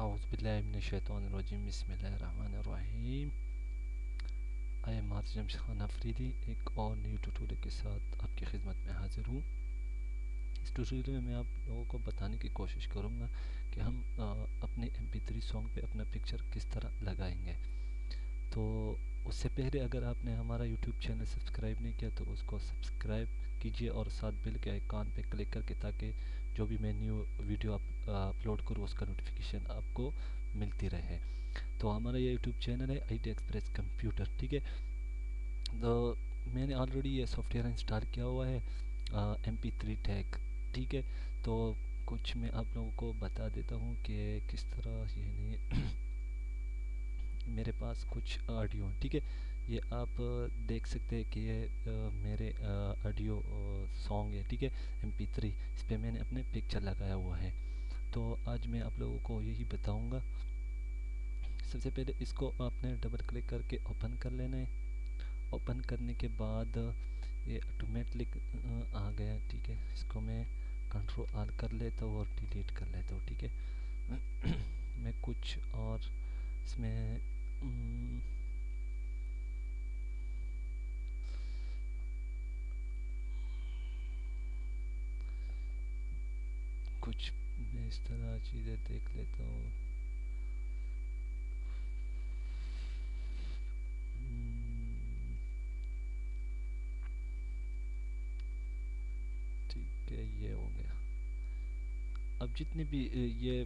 आउज़ुबिल्लाहिमिनश्शैतानिर्रजीम बिस्मिल्लाहिर्रहमानिर्रहीम। I am हाफिज़ जमशेद खान अफरीदी एक और न्यू ट्यूटोरियल के साथ आपकी खिदमत में हाजिर हूँ। इस ट्यूटोरियल में मैं आप लोगों को बताने की कोशिश करूँगा कि हम अपने MP3 सॉन्ग पे अपना पिक्चर किस तरह लगाएंगे। तो उससे पहले अगर आपने हमारा यूट्यूब चैनल सब्सक्राइब नहीं किया तो उसको सब्सक्राइब कीजिए और साथ बेल के आइकॉन पे क्लिक करके, ताकि जो भी मैं न्यू वीडियो अपलोड करूँ उसका नोटिफिकेशन आपको मिलती रहे। तो हमारा ये यूट्यूब चैनल है IT एक्सप्रेस कंप्यूटर, ठीक है। तो मैंने ऑलरेडी ये सॉफ्टवेयर इंस्टॉल किया हुआ है MP3 टैग, ठीक है। तो कुछ मैं आप लोगों को बता देता हूँ कि किस तरह ये नहीं मेरे पास कुछ ऑडियो, ठीक है। ये आप देख सकते हैं कि ये मेरे ऑडियो सॉन्ग है, ठीक है। MP3 इस पे मैंने अपने पिक्चर लगाया हुआ है। तो आज मैं आप लोगों को यही बताऊंगा। सबसे पहले इसको आपने डबल क्लिक करके ओपन कर लेना है। ओपन करने के बाद ये ऑटोमेटिक आ गया, ठीक है। इसको मैं कंट्रोल ऑल कर लेता हूँ और डिलीट कर लेता हूँ, ठीक है। मैं कुछ और इसमें कुछ मैं इस तरह चीज़ें देख लेता हूँ। ठीक है, ये हो गया। अब जितने भी ये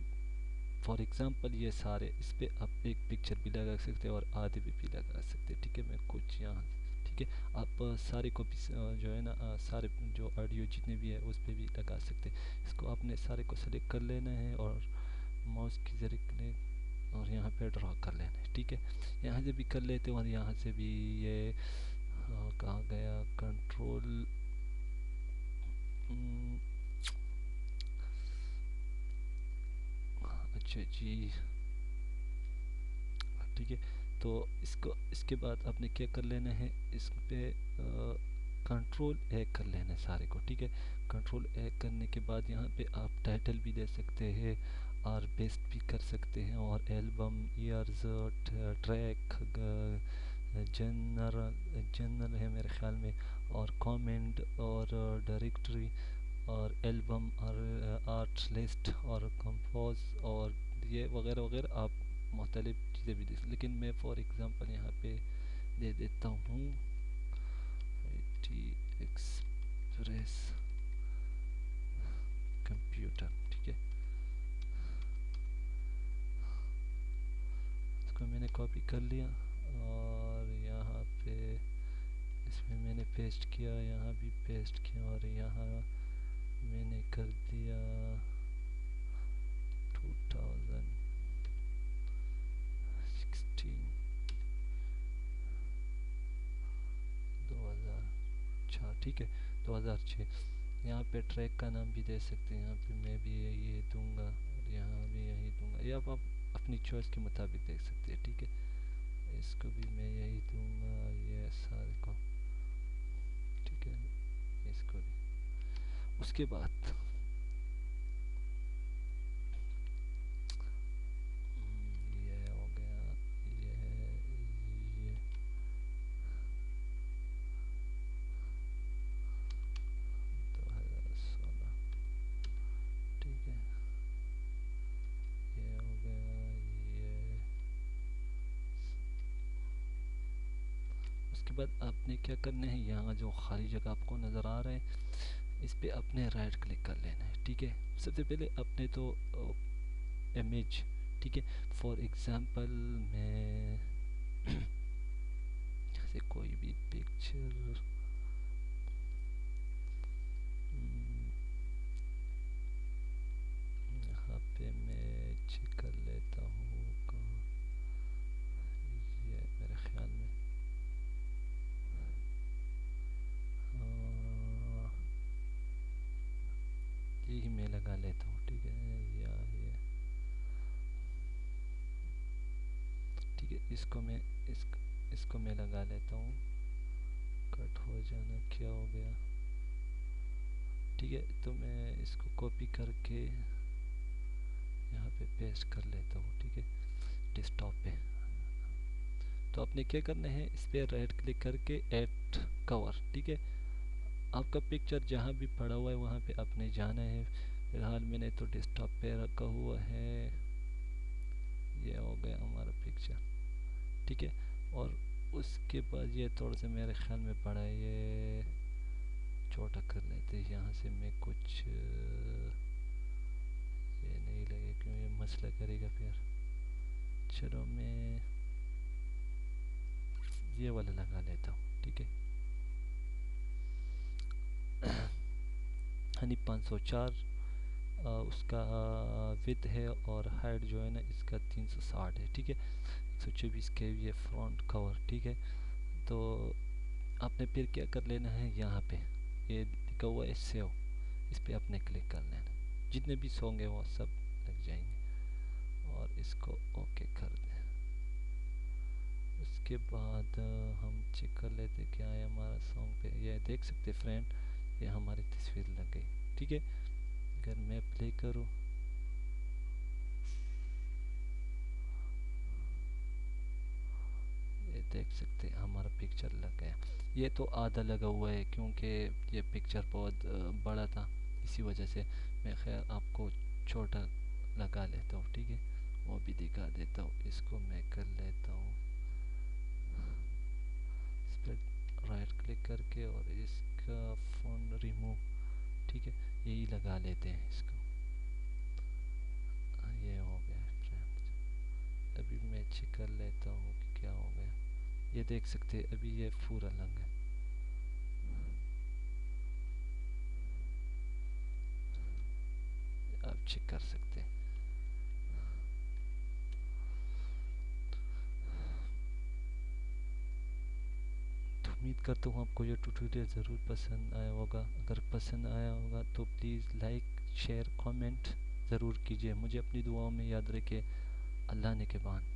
फॉर एग्ज़ाम्पल ये सारे इस पे आप एक पिक्चर भी लगा सकते हैं और आधे भी लगा सकते हैं, ठीक है। मैं कुछ यहाँ, ठीक है। आप सारे को भी जो है ना सारे जो ऑडियो जितने भी है उस पे भी लगा सकते हैं। इसको आपने सारे को सेलेक्ट कर लेना है और माउस के ज़रिए क्लिक और यहाँ पे ड्रा कर लेना है, ठीक है। यहाँ से भी कर लेते हैं और यहाँ से भी ये कहाँ गया कंट्रोल, अच्छा जी, ठीक है। तो इसको इसके बाद आपने क्या कर लेना है, इस पे कंट्रोल ए कर लेना है सारे को, ठीक है। कंट्रोल ए करने के बाद यहाँ पे आप टाइटल भी दे सकते हैं और बेस्ट भी कर सकते हैं और album, years, track, general general है मेरे ख्याल में, और कमेंट और डायरेक्टरी और एल्बम और आर्ट लिस्ट और कंपोज और ये वगैरह वगैरह आप मुख्तलिफ चीज़ें भी देख। लेकिन मैं फॉर एग्ज़ाम्पल यहाँ पे दे देता हूँ IT एक्सप्रेस कंप्यूटर, ठीक है। इसको मैंने कॉपी कर लिया और यहाँ पे इसमें मैंने पेस्ट किया, यहाँ भी पेस्ट किया और यहाँ मैंने कर दिया 2016 2006, ठीक है, 2006। यहाँ पे ट्रैक का नाम भी दे सकते हैं, यहाँ पे मैं भी यही दूंगा और यहाँ भी यही दूंगा। ये आप अपनी चॉइस के मुताबिक देख सकते हैं, ठीक है। इसको भी मैं यही दूंगा, ये सारे को, ठीक है। इसको भी उसके बाद ये हो गया, ये 2016, ठीक है। ये हो गया, ये उसके बाद आपने क्या करना है, यहाँ जो खाली जगह आपको नज़र आ रहा है इस पे अपने राइट क्लिक कर लेना है, ठीक है। सबसे पहले अपने तो इमेज, ठीक है। फॉर एग्ज़ाम्पल मैं जैसे कोई भी पिक्चर यहाँ पे मैं चेक कर लेता हूँ कहाँ, ये मेरे ख्याल में यही मैं लगा लेता हूँ, ठीक है। या ये, ठीक है। इसको मैं लगा लेता हूँ। कट हो जाना, क्या हो गया, ठीक है। तो मैं इसको कॉपी करके यहाँ पे पेस्ट कर लेता हूँ, ठीक है, डेस्कटॉप पे। तो आपने क्या करना है, इस पर राइट क्लिक करके ऐड कवर, ठीक है, आपका पिक्चर जहाँ भी पड़ा हुआ है वहाँ पे आपने जाना है। फिलहाल मैंने तो डेस्कटॉप पे रखा हुआ है, ये हो गया हमारा पिक्चर, ठीक है। और उसके बाद ये थोड़ा सा मेरे ख्याल में पड़ा है, ये छोटा कर लेते हैं यहाँ से। मैं कुछ ये नहीं लगे क्यों, ये मसला करेगा फिर। चलो मैं ये वाला लगा लेता हूँ, ठीक है। हनी 504 उसका विथ है, और हाइट जो है ना इसका 360 है, ठीक है। 124 के ये फ्रंट कवर, ठीक है। तो आपने फिर क्या कर लेना है, यहाँ पे ये लिखा हुआ है सेव, इस पर आपने क्लिक कर लेना। जितने भी सॉन्ग है वो सब लग जाएंगे, और इसको ओके कर दें। उसके बाद हम चेक कर लेते क्या है हमारा सॉन्ग पे। ये देख सकते फ्रेंड, ये हमारी तस्वीर लग गई, ठीक है। अगर मैं प्ले करूँ, ये देख सकते हैं हमारा पिक्चर लग गया। ये तो आधा लगा हुआ है क्योंकि ये पिक्चर बहुत बड़ा था, इसी वजह से मैं खैर आपको छोटा लगा लेता हूँ, ठीक है। वो भी दिखा देता हूँ, इसको मैं कर लेता हूँ, इस पर राइट क्लिक करके और इसका फ़ोन रिमूव, ठीक है, यही लगा लेते हैं इसको। ये हो गया फ्रेंड्स। अभी मैं चेक कर लेता हूँ कि क्या हो गया। ये देख सकते हैं अभी ये पूरा लग है। आप चेक कर सकते हैं। तो उम्मीद करता हूँ आपको ये ट्यूटोरियल ज़रूर पसंद आया होगा। अगर पसंद आया होगा तो प्लीज़ लाइक शेयर कमेंट ज़रूर कीजिए। मुझे अपनी दुआओं में याद रखें। अल्लाह ने के बाद।